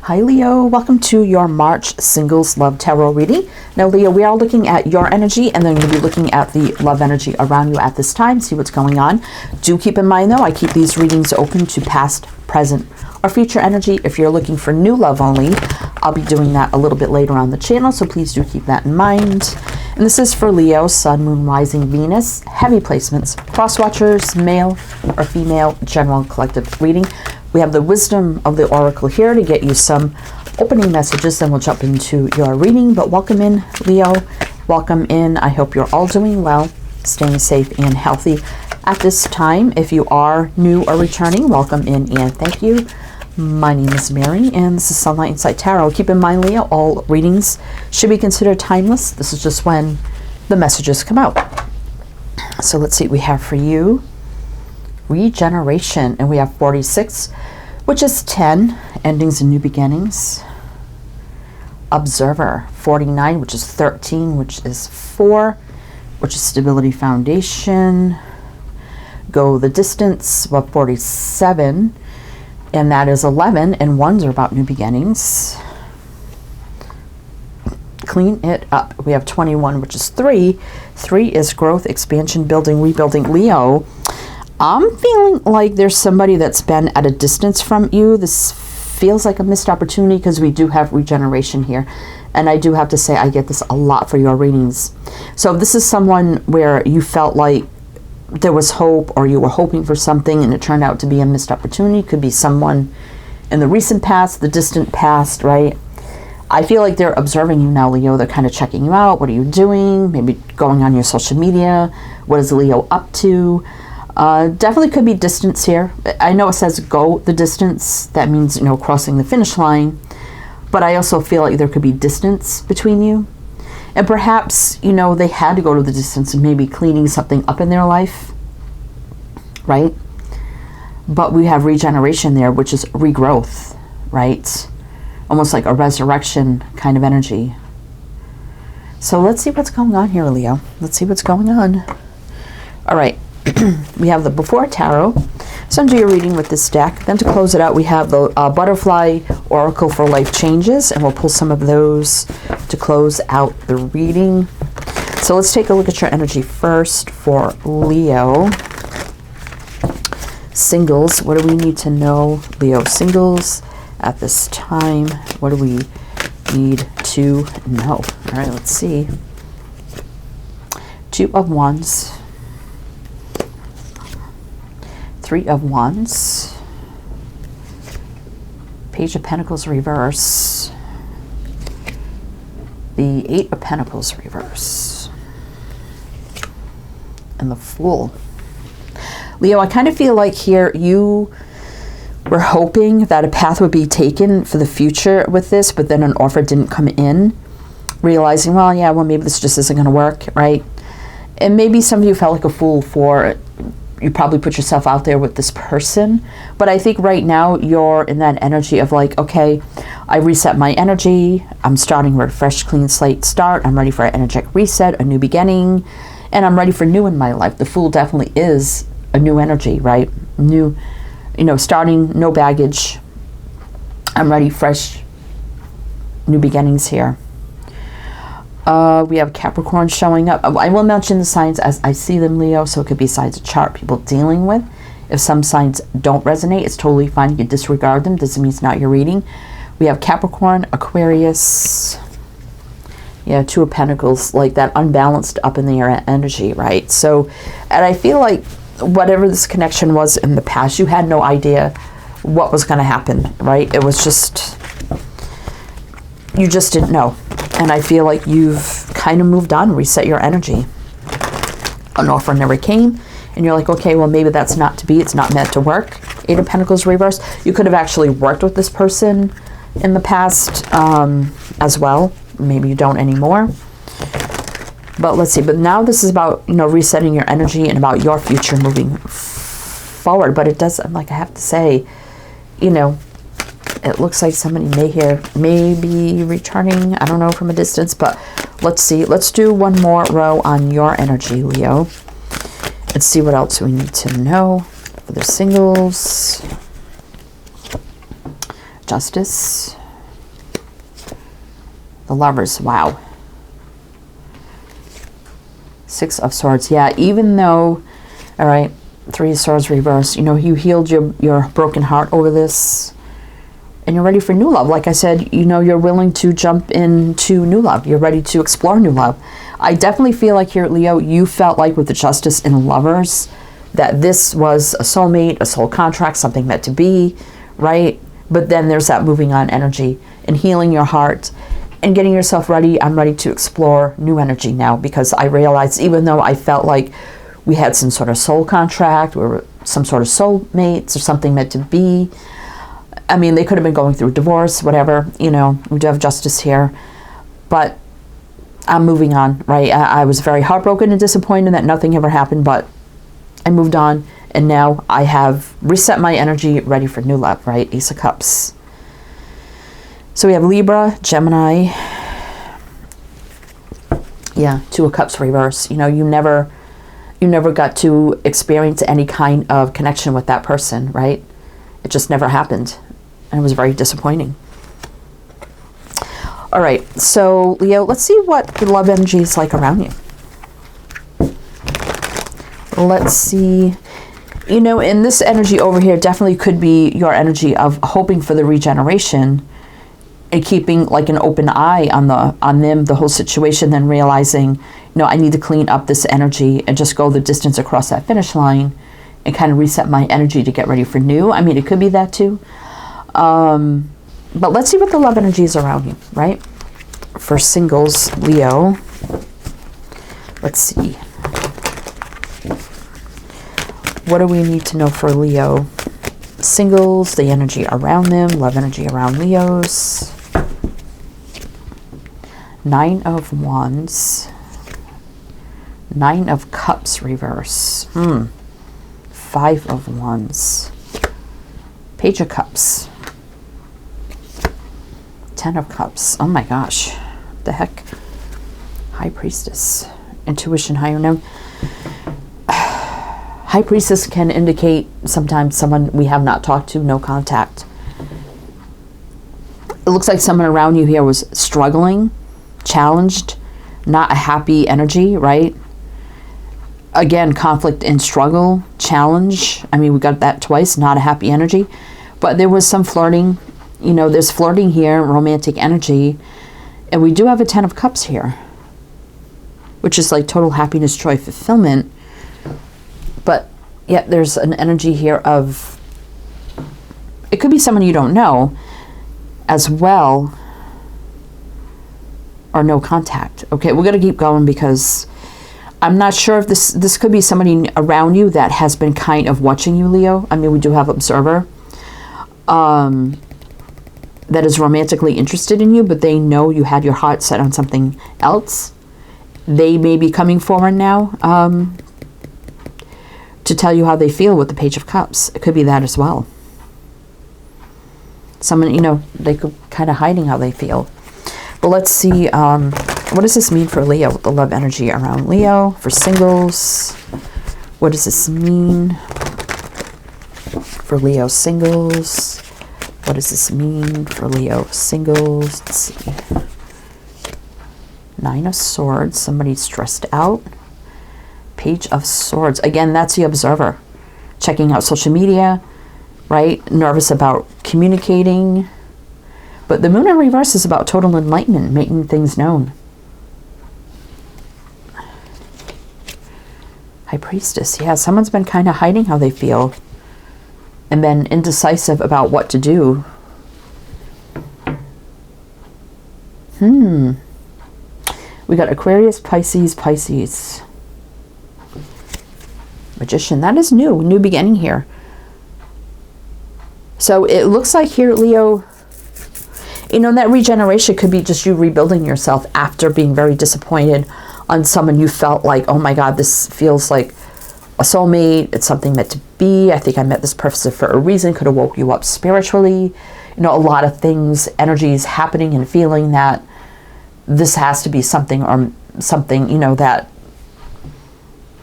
Hi Leo, welcome to your March Singles Love Tarot reading. Now Leo, we are looking at your energy and then we'll be looking at the love energy around you at this time, see what's going on. Do keep in mind though, I keep these readings open to past, present, or future energy. If you're looking for new love only, I'll be doing that a little bit later on the channel, so please do keep that in mind. And this is for Leo, Sun, Moon, Rising, Venus, heavy placements, cross watchers, male or female, general collective reading. We have the wisdom of the oracle here to get you some opening messages, then we'll jump into your reading. But welcome in, Leo. Welcome in. I hope you're all doing well, staying safe and healthy at this time. If you are new or returning, welcome in and thank you. My name is Mary and this is Sunlight Insight Tarot. Keep in mind, Leo, all readings should be considered timeless. This is just when the messages come out. So let's see what we have for you. Regeneration, and we have 46, which is 10, endings and new beginnings. Observer, 49, which is 13, which is 4, which is stability, foundation. Go the distance, well, 47, and that is 11, and 1s are about new beginnings. Clean it up, we have 21, which is 3. 3 is growth, expansion, building, rebuilding. Leo, I'm feeling like there's somebody that's been at a distance from you. This feels like a missed opportunity because we do have regeneration here. And I do have to say, I get this a lot for your readings. So if this is someone where you felt like there was hope or you were hoping for something and it turned out to be a missed opportunity, could be someone in the recent past, the distant past, right? I feel like they're observing you now, Leo. They're kind of checking you out. What are you doing? Maybe going on your social media. What is Leo up to? Definitely could be distance here. I know it says go the distance. That means, you know, crossing the finish line. But I also feel like there could be distance between you. And perhaps, you know, they had to go to the distance and maybe cleaning something up in their life. Right? But we have regeneration there, which is regrowth. Right? Almost like a resurrection kind of energy. So let's see what's going on here, Leo. Let's see what's going on. All right. We have the Before Tarot. So do your reading with this deck. Then to close it out, we have the Butterfly Oracle for Life Changes, and we'll pull some of those to close out the reading. So let's take a look at your energy first for Leo. Singles, what do we need to know? Leo singles at this time, what do we need to know? All right, let's see. 2 of Wands. 3 of Wands, Page of Pentacles reverse, the 8 of Pentacles reverse, and the Fool. Leo, I kind of feel like here you were hoping that a path would be taken for the future with this, but then an offer didn't come in, realizing, well, yeah, well, maybe this just isn't going to work, right? And maybe some of you felt like a fool for you probably put yourself out there with this person. But I think right now you're in that energy of like, okay, I reset my energy. I'm starting with a fresh, clean slate start. I'm ready for an energetic reset, a new beginning, and I'm ready for new in my life. The Fool definitely is a new energy, right? New, you know, starting, no baggage. I'm ready, fresh, new beginnings here. We have Capricorn showing up. I will mention the signs as I see them, Leo, so it could be signs of chart people dealing with. If some signs don't resonate, it's totally fine. You can disregard them. Doesn't mean it's not your reading. We have Capricorn, Aquarius. Yeah, 2 of Pentacles, like that unbalanced up in the air energy, right? So, and I feel like whatever this connection was in the past, you had no idea what was going to happen, right? It was just, you just didn't know. And I feel like you've kind of moved on, reset your energy. An offer never came, and you're like, okay, well, maybe that's not to be. It's not meant to work. 8 of Pentacles reverse. You could have actually worked with this person in the past as well. Maybe you don't anymore. But let's see. But now this is about, you know, resetting your energy and about your future moving forward. But it does, like I have to say, you know, it looks like somebody may be returning, I don't know, from a distance, but let's see. Let's do one more row on your energy, Leo. Let's see what else we need to know for the singles. Justice. The Lovers, wow. Six of Swords, yeah, even though, all right, Three of Swords reverse, you know, you healed your broken heart over this, and you're ready for new love. Like I said, you know, you're willing to jump into new love. You're ready to explore new love. I definitely feel like here, Leo, you felt like with the Justice in Lovers, that this was a soulmate, a soul contract, something meant to be, right? But then there's that moving on energy and healing your heart and getting yourself ready. I'm ready to explore new energy now, because I realized, even though I felt like we had some sort of soul contract or some sort of soulmates or something meant to be, I mean, they could have been going through divorce, whatever, you know, we do have Justice here, but I'm moving on, right? I was very heartbroken and disappointed that nothing ever happened, but I moved on, and now I have reset my energy, ready for new love, right? Ace of Cups. So we have Libra, Gemini. Yeah, Two of Cups reverse. You know, you never got to experience any kind of connection with that person, right? It just never happened, and it was very disappointing. All right, so Leo, let's see what the love energy is like around you. Let's see. You know, and this energy over here definitely could be your energy of hoping for the regeneration and keeping like an open eye on them, the whole situation, then realizing, you know, I need to clean up this energy and just go the distance across that finish line and kind of reset my energy to get ready for new. I mean, it could be that too. But let's see what the love energy is around you, right? For singles, Leo. Let's see. What do we need to know for Leo? Singles, the energy around them, love energy around Leos. Nine of Wands. Nine of Cups reverse. Five of Wands. Page of Cups. Ten of Cups. Oh my gosh. What the heck? High Priestess. Intuition, higher known. High Priestess can indicate sometimes someone we have not talked to, no contact. It looks like someone around you here was struggling, challenged, not a happy energy, right? Again, conflict and struggle, challenge. I mean, we got that twice, not a happy energy. But there was some flirting. You know, there's flirting here, romantic energy. And we do have a Ten of Cups here, which is like total happiness, joy, fulfillment. But yeah, there's an energy here of, it could be someone you don't know as well, or no contact. Okay, we're going to keep going because I'm not sure if this could be somebody around you that has been kind of watching you, Leo. I mean, we do have Observer that is romantically interested in you, but they know you had your heart set on something else. They may be coming forward now to tell you how they feel with the Page of Cups. It could be that as well. Someone, you know, they could kind of hiding how they feel. But let's see, what does this mean for Leo, the love energy around Leo, for singles? What does this mean for Leo singles? What does this mean for Leo singles? Let's see. Nine of Swords, somebody stressed out. Page of Swords. Again, that's the Observer. Checking out social media, right? Nervous about communicating. But the Moon in reverse is about total enlightenment, making things known. High Priestess. Yeah, someone's been kind of hiding how they feel and been indecisive about what to do. We got Aquarius, Pisces, Pisces. Magician. That is new. New beginning here. So it looks like here, Leo, you know, that regeneration could be just you rebuilding yourself after being very disappointed on someone you felt like, oh my God, this feels like a soulmate. It's something meant to be. I think I met this person for a reason. Could have woke you up spiritually. You know, a lot of things, energies happening and feeling that this has to be something or something, you know, that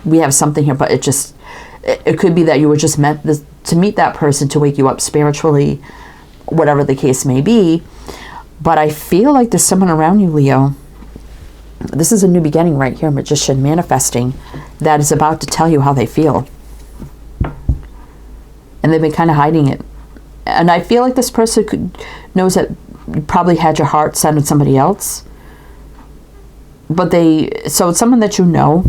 we have something here, but it could be that you were just meant to meet that person to wake you up spiritually, whatever the case may be. But I feel like there's someone around you, Leo. This is a new beginning right here, Magician manifesting, that is about to tell you how they feel. And they've been kind of hiding it. And I feel like this person knows that you probably had your heart set on somebody else. But so it's someone that you know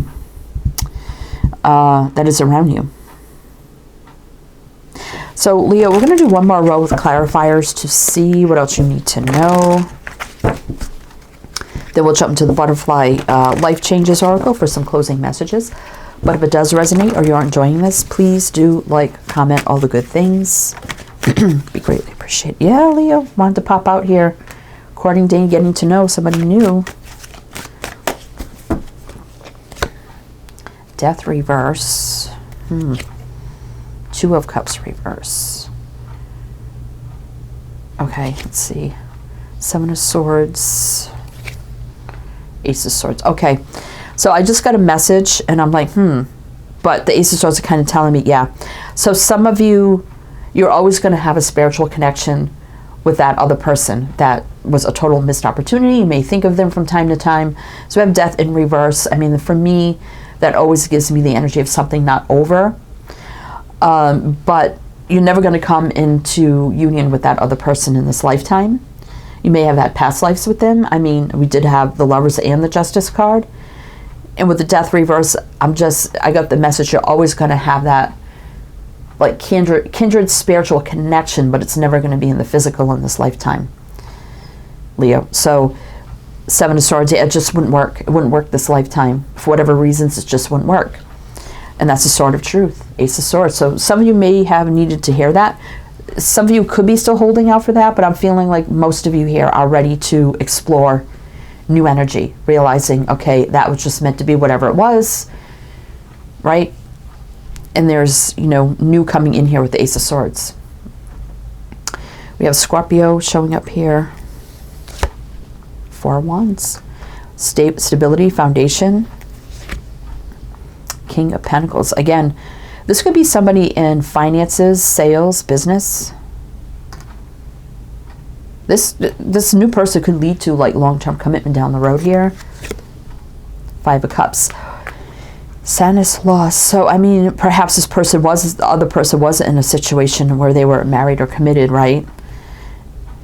that is around you. So, Leo, we're going to do one more row with clarifiers to see what else you need to know. Then we'll jump into the Butterfly Life Changes Oracle for some closing messages. But if it does resonate or you're enjoying this, please do like, comment, all the good things. Be greatly appreciated. Yeah, Leo, wanted to pop out here. Courting day, getting to know somebody new. Death reverse. Two of Cups reverse. Okay, let's see. Seven of Swords. Ace of Swords. Okay, so I just got a message and I'm like, but the Ace of Swords are kind of telling me, yeah. So some of you, you're always going to have a spiritual connection with that other person. That was a total missed opportunity. You may think of them from time to time. So we have Death in reverse. I mean, for me, that always gives me the energy of something not over. But you're never going to come into union with that other person in this lifetime. You may have had past lives with them. I mean, we did have the Lovers and the Justice card. And with the Death reverse, I got the message you're always going to have that like kindred spiritual connection, but it's never going to be in the physical in this lifetime, Leo. So Seven of Swords, it just wouldn't work. It wouldn't work this lifetime. For whatever reasons, it just wouldn't work. And that's the Sword of Truth, Ace of Swords. So some of you may have needed to hear that. Some of you could be still holding out for that, but I'm feeling like most of you here are ready to explore new energy, realizing, okay, that was just meant to be whatever it was, right? And there's, new coming in here with the Ace of Swords. We have Scorpio showing up here. Four of Wands. Stability, foundation. King of Pentacles. Again, this could be somebody in finances, sales, business. This new person could lead to like long-term commitment down the road here. Five of Cups. Sadness, loss. So, I mean, perhaps the other person wasn't in a situation where they were married or committed, right?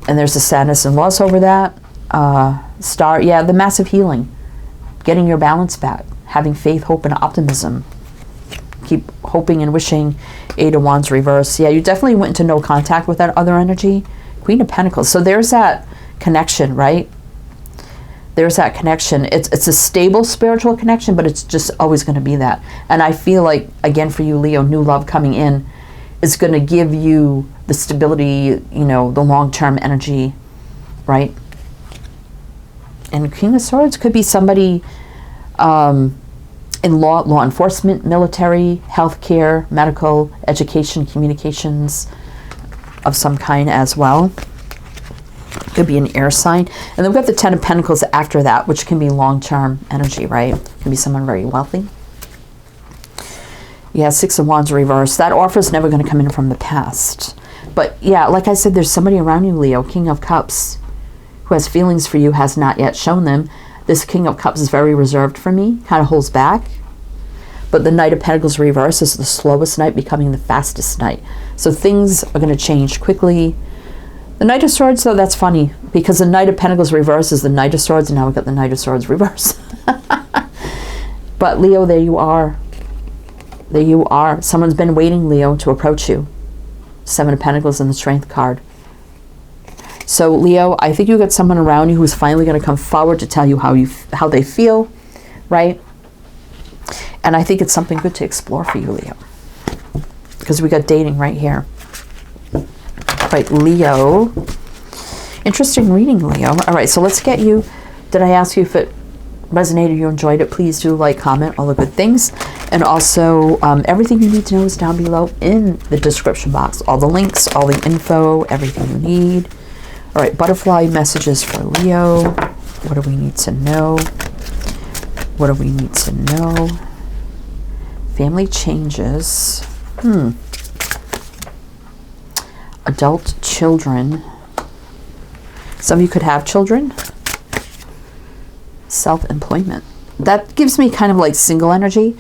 And there's a sadness and loss over that. The massive healing. Getting your balance back. Having faith, hope, and optimism. Keep hoping and wishing. Eight of Wands reverse. Yeah, you definitely went into no contact with that other energy. Queen of Pentacles. So there's that connection, right? There's that connection. It's a stable spiritual connection, but it's just always going to be that. And I feel like, again, for you, Leo, new love coming in is going to give you the stability, the long-term energy, right? And King of Swords could be somebody in law enforcement, military, healthcare, medical, education, communications of some kind as well. Could be an air sign. And then we've got the Ten of Pentacles after that, which can be long-term energy, right? Can be someone very wealthy. Yeah, Six of Wands reverse. That offer is never going to come in from the past. But yeah, like I said, there's somebody around you, Leo, King of Cups, who has feelings for you, has not yet shown them. This King of Cups is very reserved for me, kind of holds back. But the Knight of Pentacles reverse is the slowest knight becoming the fastest knight. So things are going to change quickly. The Knight of Swords, though, that's funny, because the Knight of Pentacles reverse is the Knight of Swords, and now we've got the Knight of Swords reverse. But Leo, there you are. There you are. Someone's been waiting, Leo, to approach you. Seven of Pentacles and the Strength card. So, Leo, I think you got someone around you who's finally going to come forward to tell you how they feel, right? And I think it's something good to explore for you, Leo, because we got dating right here. Right, Leo. Interesting reading, Leo. All right, so let's get you. Did I ask you if it resonated, you enjoyed it? Please do like, comment, all the good things. And also, everything you need to know is down below in the description box. All the links, all the info, everything you need. All right, butterfly messages for Leo. What do we need to know? What do we need to know? Family changes. Adult children. Some of you could have children. Self-employment. That gives me kind of like single energy.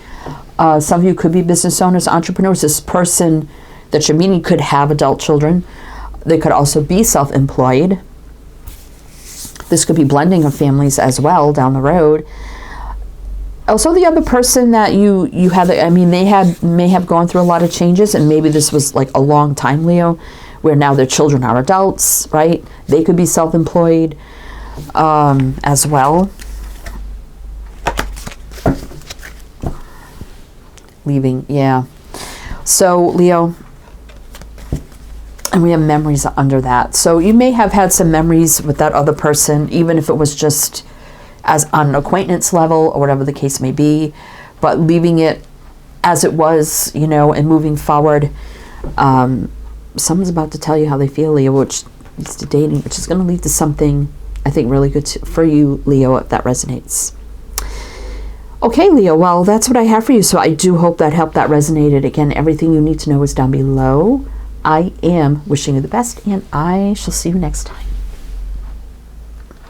Some of you could be business owners, entrepreneurs. This person that you're meeting could have adult children. They could also be self-employed. This could be blending of families as well down the road. Also, the other person that you had, I mean, may have gone through a lot of changes, and maybe this was like a long time, Leo, where now their children are adults, right? They could be self-employed as well. Leaving, yeah. So, Leo, and we have memories under that. So you may have had some memories with that other person, even if it was just as on an acquaintance level or whatever the case may be, but leaving it as it was, you know, and moving forward. Someone's about to tell you how they feel, Leo, which leads to dating, which is going to lead to something, I think, really good for you, Leo, if that resonates. Okay, Leo, well, that's what I have for you. So I do hope that helped, that resonated. Again, everything you need to know is down below. I am wishing you the best, and I shall see you next time.